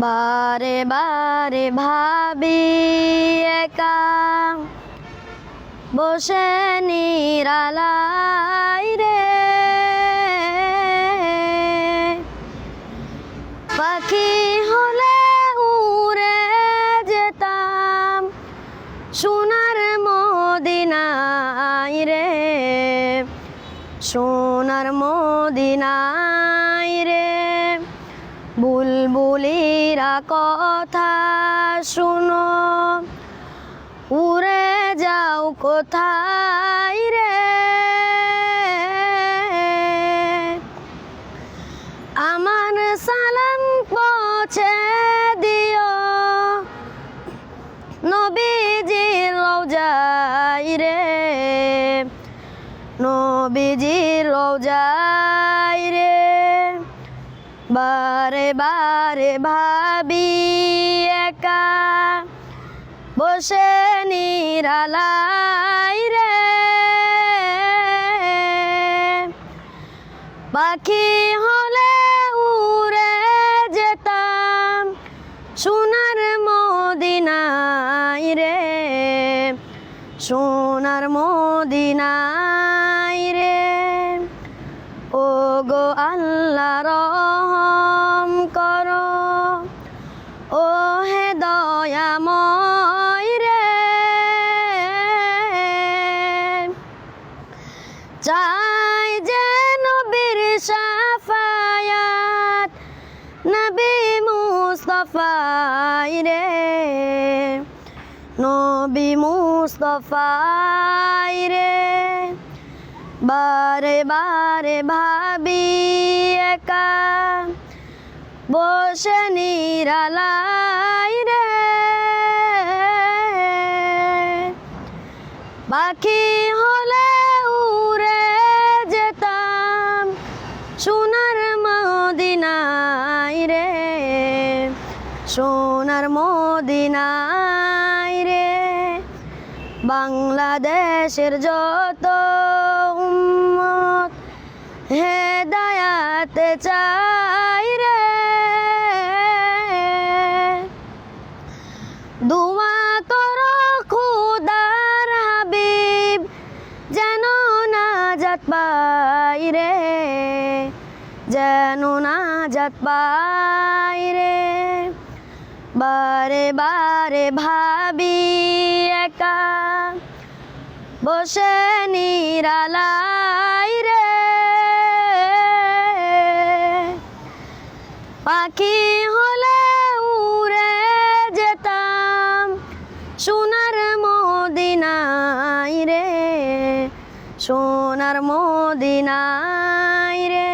বারে বারে ভাবি একা বসে নিরালাই রে, পাখি হলে উড়ে যেতাম সোনার মদিনায় রে, সোনার মদিনায় রে। বুলবুলিরা কথা শুনো, উড়ে যাও কোথায় রে, আমার সালাম পৌঁছে দিও নবীজির রওজায় রে, নবীজির রওজায় রে। বারে বারে ভাবি একা বসে নিরালাই রে, পাখি হলে উড়ে যেতাম সোনার মদিনায় রে, সোনার মদিনায় রে। ও গো আল্লাহ রহম করো, ও হে দয়াময় রে, চাই যে নবীর শাফায়াত নবী মুস্তাফায় রে, নবী মুস্তাফায় রে। বারে বারে ভাবি একা বসে নিরালাই রে, পাখি হলে উড়ে যেতাম সোনার মদিনায় রে, সোনার মদিনায় রে। বাংলাদেশের যত উম্মত হেদায়াত চাই রে, দুয়া করো খুদার হাবিব যেন নাজাত পাই রে, যেন নাজাত পাই রে। বারে বারে ভাবি একা বসে নিরালাই রে, পাখি হলে উড়ে যেতাম সোনার মদিনায় রে, সোনার মদিনায় রে।